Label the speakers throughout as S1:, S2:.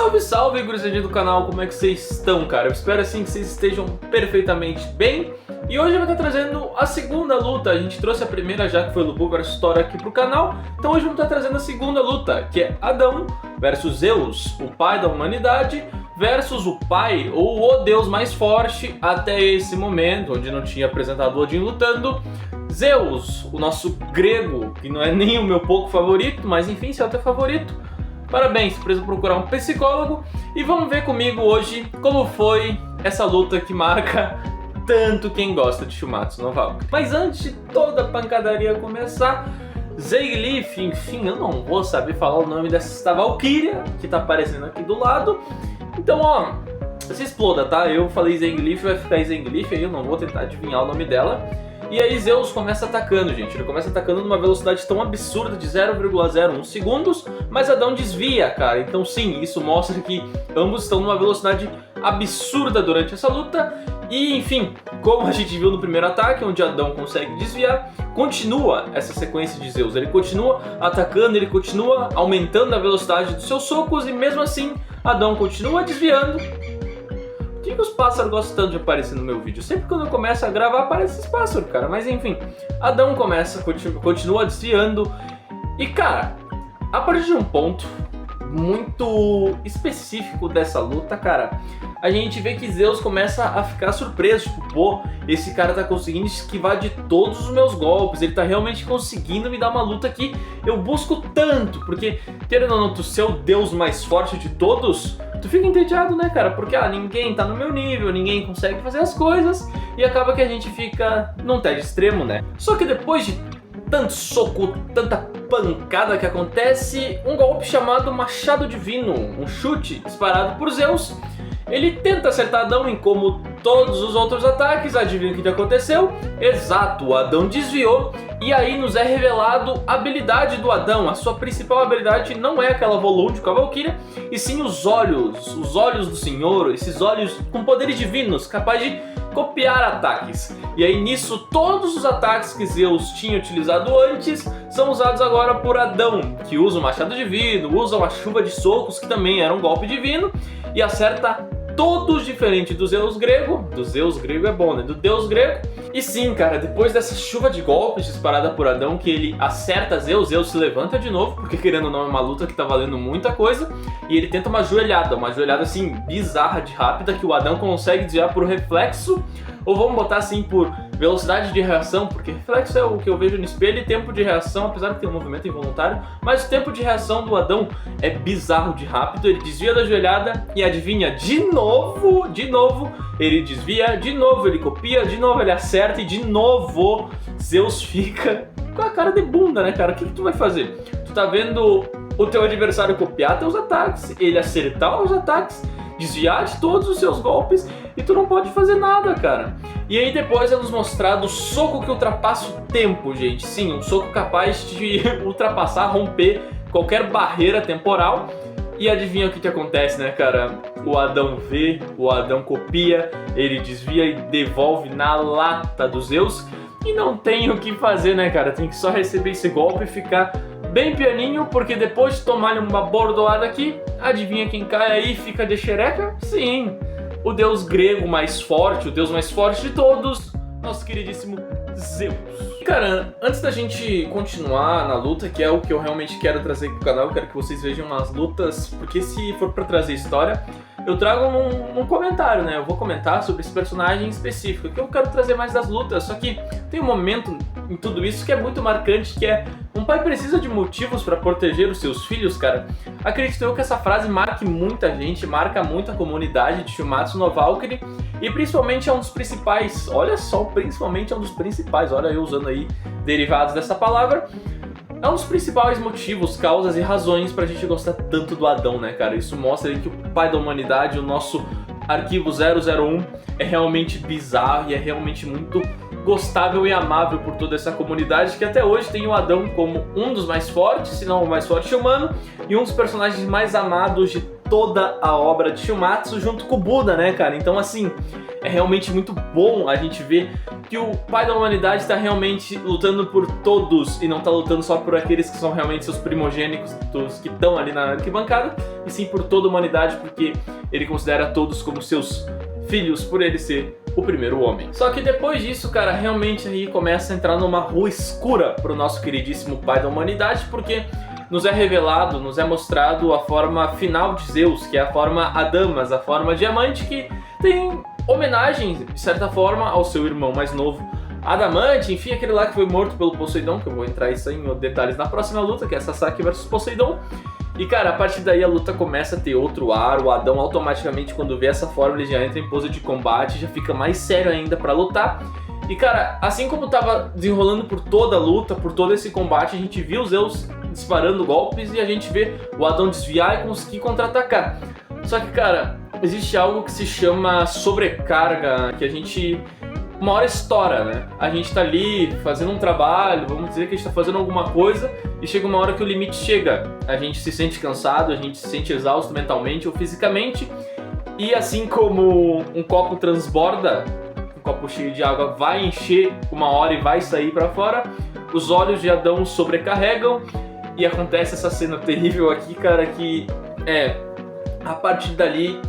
S1: Salve, salve, gurizadinha do canal, como é que vocês estão, cara? Eu espero assim que vocês estejam perfeitamente bem. E hoje eu vou estar trazendo a segunda luta. A gente trouxe a primeira já, que foi Lubu vs Thor aqui pro canal. Então hoje vamos estar trazendo a segunda luta, que é Adão versus Zeus, o pai da humanidade, versus o pai, ou o deus mais forte até esse momento, onde não tinha apresentado Odin lutando, Zeus, o nosso grego, que não é nem o meu pouco favorito, mas enfim, seu até favorito. Parabéns, precisa procurar um psicólogo e vamos ver comigo hoje como foi essa luta que marca tanto quem gosta de Shumatsu no Valkyrie. Mas antes de toda a pancadaria começar, Zeiglif, enfim, eu não vou saber falar o nome dessa Valkyria que tá aparecendo aqui do lado. Então, ó, se exploda, tá? Eu falei Zeiglif, vai ficar Zeiglif, aí eu não vou tentar adivinhar o nome dela. E aí Zeus começa atacando, gente. Ele começa atacando numa velocidade tão absurda de 0,01 segundos, mas Adão desvia, cara. Então sim, isso mostra que ambos estão numa velocidade absurda durante essa luta. E enfim, como a gente viu no primeiro ataque, onde Adão consegue desviar, continua essa sequência de Zeus. Ele continua atacando, ele continua aumentando a velocidade dos seus socos e mesmo assim Adão continua desviando. Por que os pássaros gostam tanto de aparecer no meu vídeo? Sempre quando eu começo a gravar aparece esses pássaros, cara. Mas enfim, Adão continua desviando. E cara, a partir de um ponto muito específico dessa luta, cara, a gente vê que Zeus começa a ficar surpreso. Tipo, pô, esse cara tá conseguindo esquivar de todos os meus golpes. Ele tá realmente conseguindo me dar uma luta que eu busco tanto. Porque, querendo ou não, tu ser o deus mais forte de todos, tu fica entediado, né, cara? Porque, ninguém tá no meu nível, ninguém consegue fazer as coisas. E acaba que a gente fica num tédio extremo, né? Só que depois de tanto soco, tanta pancada que acontece, um golpe chamado Machado Divino, um chute disparado por Zeus, ele tenta acertar Adão em como todos os outros ataques. Adivinha o que aconteceu? Exato, o Adão desviou e aí nos é revelado a habilidade do Adão. A sua principal habilidade não é aquela Volund com a Valkyria, e sim os olhos do Senhor, esses olhos com poderes divinos, capazes de copiar ataques. E aí nisso todos os ataques que Zeus tinha utilizado antes são usados agora por Adão, que usa o Machado Divino, usa uma chuva de socos, que também era um golpe divino, e acerta todos diferente do Zeus grego. Do Zeus grego é bom, né? Do deus grego. E sim, cara, depois dessa chuva de golpes disparada por Adão, que ele acerta Zeus se levanta de novo, porque querendo ou não é uma luta que tá valendo muita coisa, e ele tenta uma joelhada assim bizarra de rápida, que o Adão consegue desviar por reflexo, ou vamos botar assim por velocidade de reação, porque reflexo é o que eu vejo no espelho, e tempo de reação, apesar de ter um movimento involuntário, mas o tempo de reação do Adão é bizarro de rápido. Ele desvia da joelhada e adivinha, de novo, ele desvia, de novo ele copia, de novo ele acerta e de novo Zeus fica com a cara de bunda, né, cara? O que tu vai fazer? Tu tá vendo o teu adversário copiar teus ataques, ele acertar os ataques, desviar de todos os seus golpes, e tu não pode fazer nada, cara. E aí depois é nos mostrado o soco que ultrapassa o tempo, gente. Sim, um soco capaz de ultrapassar, romper qualquer barreira temporal. E adivinha o que acontece, né, cara? O Adão vê, o Adão copia, ele desvia e devolve na lata dos Zeus. E não tem o que fazer, né, cara? Tem que só receber esse golpe e ficar bem pianinho, porque depois de tomar uma bordoada aqui, adivinha quem cai aí e fica de xereca? Sim, o deus grego mais forte, o deus mais forte de todos, nosso queridíssimo Zeus. E cara, antes da gente continuar na luta, que é o que eu realmente quero trazer aqui pro canal, eu quero que vocês vejam umas lutas, porque se for pra trazer história, eu trago num comentário, né? Eu vou comentar sobre esse personagem específico, que eu quero trazer mais das lutas. Só que tem um momento em tudo isso que é muito marcante, que é: um pai precisa de motivos para proteger os seus filhos, cara. Acredito eu que essa frase marque muita gente, marca muito a comunidade de Shumatsu no Valkyrie, e principalmente é um dos principais, olha só, principalmente é um dos principais, olha eu usando aí derivados dessa palavra. É um dos principais motivos, causas e razões pra gente gostar tanto do Adão, né, cara? Isso mostra aí que o pai da humanidade, o nosso arquivo 001, é realmente bizarro e é realmente muito gostável e amável por toda essa comunidade, que até hoje tem o Adão como um dos mais fortes, se não o mais forte humano, e um dos personagens mais amados de toda a obra de Shumatsu junto com o Buda, né, cara? Então, assim, é realmente muito bom a gente ver que o pai da humanidade está realmente lutando por todos e não está lutando só por aqueles que são realmente seus primogênitos que estão ali na arquibancada, e sim por toda a humanidade, porque ele considera todos como seus filhos por ele ser o primeiro homem. Só que depois disso, cara, realmente aí começa a entrar numa rua escura pro nosso queridíssimo pai da humanidade, porque nos é revelado, nos é mostrado a forma final de Zeus, que é a forma Adamas, a forma diamante, que tem homenagem, de certa forma, ao seu irmão mais novo, Adamante, enfim, aquele lá que foi morto pelo Poseidon, que eu vou entrar isso aí em detalhes na próxima luta, que é Sasaki versus Poseidon. E cara, a partir daí a luta começa a ter outro ar, o Adão automaticamente quando vê essa forma ele já entra em pose de combate, já fica mais sério ainda pra lutar. E cara, assim como tava desenrolando por toda a luta, por todo esse combate, a gente viu os Zeus disparando golpes e a gente vê o Adão desviar e conseguir contra-atacar. Só que cara, existe algo que se chama sobrecarga, que a gente uma hora estoura, né? A gente tá ali fazendo um trabalho, vamos dizer que a gente tá fazendo alguma coisa e chega uma hora que o limite chega. A gente se sente cansado, a gente se sente exausto mentalmente ou fisicamente. E assim como um copo transborda, um copo cheio de água vai encher uma hora e vai sair pra fora, os olhos de Adão sobrecarregam e acontece essa cena terrível aqui, cara, que a partir dali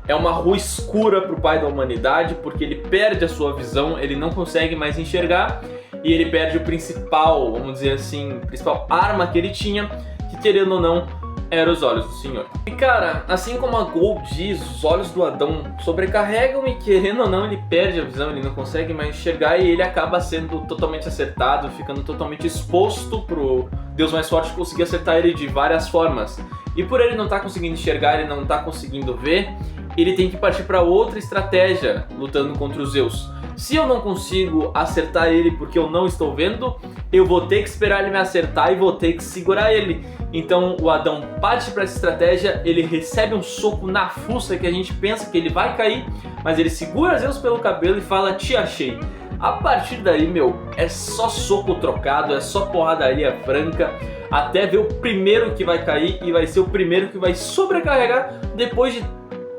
S1: é uma rua escura pro pai da humanidade, porque ele perde a sua visão, ele não consegue mais enxergar e ele perde o principal, vamos dizer assim, principal arma que ele tinha, que querendo ou não, eram os olhos do Senhor. E cara, assim como a Gold diz, os olhos do Adão sobrecarregam e querendo ou não, ele perde a visão, ele não consegue mais enxergar e ele acaba sendo totalmente acertado, ficando totalmente exposto pro Deus mais forte conseguir acertar ele de várias formas. E por ele não estar conseguindo enxergar, ele não estar conseguindo ver, ele tem que partir para outra estratégia lutando contra os Zeus. Se eu não consigo acertar ele porque eu não estou vendo, eu vou ter que esperar ele me acertar e vou ter que segurar ele. Então o Adão parte para essa estratégia, ele recebe um soco na fuça que a gente pensa que ele vai cair, mas ele segura Zeus pelo cabelo e fala: "Te achei". A partir daí, meu, é só soco trocado, é só porradaria franca, até ver o primeiro que vai cair e vai ser o primeiro que vai sobrecarregar depois de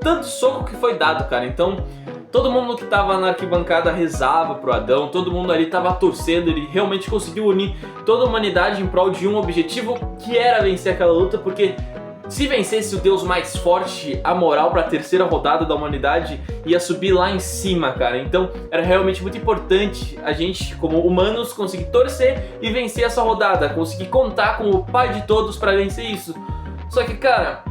S1: tanto soco que foi dado, cara. Então, todo mundo que tava na arquibancada rezava pro Adão, todo mundo ali tava torcendo, ele realmente conseguiu unir toda a humanidade em prol de um objetivo, que era vencer aquela luta, porque se vencesse o Deus mais forte, a moral pra terceira rodada da humanidade ia subir lá em cima, cara. Então, era realmente muito importante a gente, como humanos, conseguir torcer e vencer essa rodada, conseguir contar com o pai de todos pra vencer isso. Só que, cara,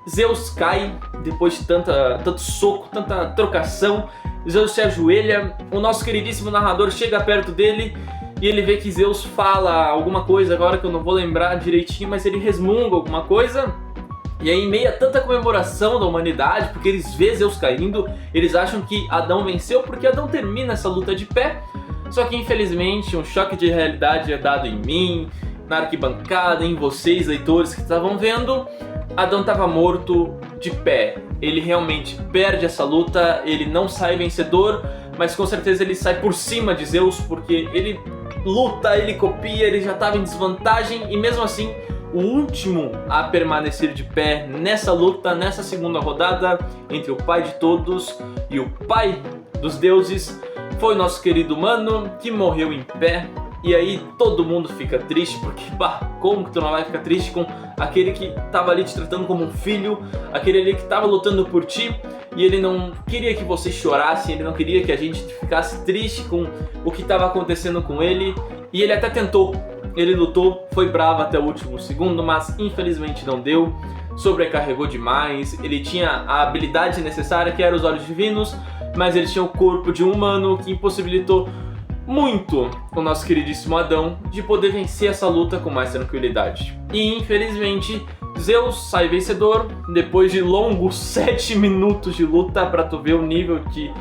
S1: Zeus cai depois de tanto soco, tanta trocação. Zeus se ajoelha, o nosso queridíssimo narrador chega perto dele e ele vê que Zeus fala alguma coisa agora que eu não vou lembrar direitinho, mas ele resmunga alguma coisa. E aí, em meio a tanta comemoração da humanidade, porque eles vê Zeus caindo, eles acham que Adão venceu porque Adão termina essa luta de pé. Só que infelizmente um choque de realidade é dado em mim, na arquibancada, em vocês, leitores que estavam vendo. Adão estava morto de pé. Ele realmente perde essa luta, ele não sai vencedor, mas com certeza ele sai por cima de Zeus, porque ele luta, ele copia, ele já estava em desvantagem e mesmo assim o último a permanecer de pé nessa luta, nessa segunda rodada entre o pai de todos e o pai dos deuses, foi o nosso querido humano que morreu em pé. E aí todo mundo fica triste, porque como que tu não vai ficar triste com aquele que tava ali te tratando como um filho, aquele ali que tava lutando por ti, e ele não queria que você chorasse, ele não queria que a gente ficasse triste com o que tava acontecendo com ele, e ele até tentou, ele lutou, foi bravo até o último segundo, mas infelizmente não deu, sobrecarregou demais, ele tinha a habilidade necessária que era os olhos divinos, mas ele tinha o corpo de um humano que impossibilitou muito o nosso queridíssimo Adão de poder vencer essa luta com mais tranquilidade. E infelizmente Zeus sai vencedor depois de longos 7 minutos de luta, pra tu ver o nível que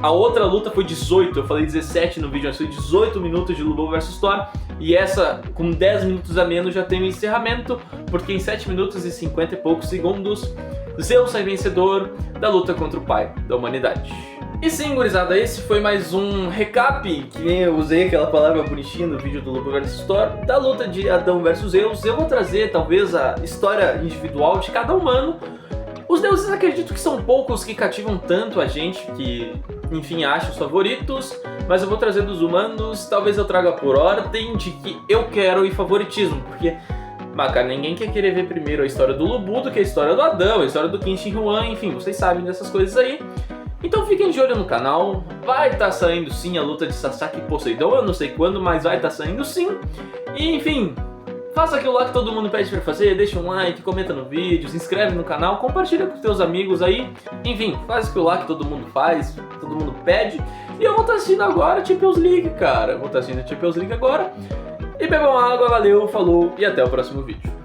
S1: a outra luta foi 18, eu falei 17 no vídeo, mas foi 18 minutos de Lobo vs Thor, e essa com 10 minutos a menos já tem um encerramento, porque em 7 minutos e 50 e poucos segundos Zeus sai vencedor da luta contra o pai da humanidade. E sim, gurizada, esse foi mais um recap, que nem eu usei aquela palavra bonitinha no vídeo do Lobo vs Thor, da luta de Adão vs Zeus. Eu vou trazer talvez a história individual de cada humano, Os deuses acredito que são poucos que cativam tanto a gente, que, enfim, acha os favoritos, mas eu vou trazer dos humanos, talvez eu traga por ordem de que eu quero e favoritismo, porque, cara, ninguém quer querer ver primeiro a história do Lubu do que a história do Adão, a história do Qin Shi Huang, enfim, vocês sabem dessas coisas aí. Então fiquem de olho no canal, vai estar saindo sim a luta de Sasaki e Poseidon, eu não sei quando, mas vai estar saindo sim. E enfim, faça aquilo lá que todo mundo pede pra fazer, deixa um like, comenta no vídeo, se inscreve no canal, compartilha com os teus amigos aí. Enfim, faz aquilo lá que todo mundo faz, todo mundo pede. E eu vou estar assistindo agora Champions League, cara, eu vou estar assistindo Champions League agora. E bebam água, valeu, falou e até o próximo vídeo.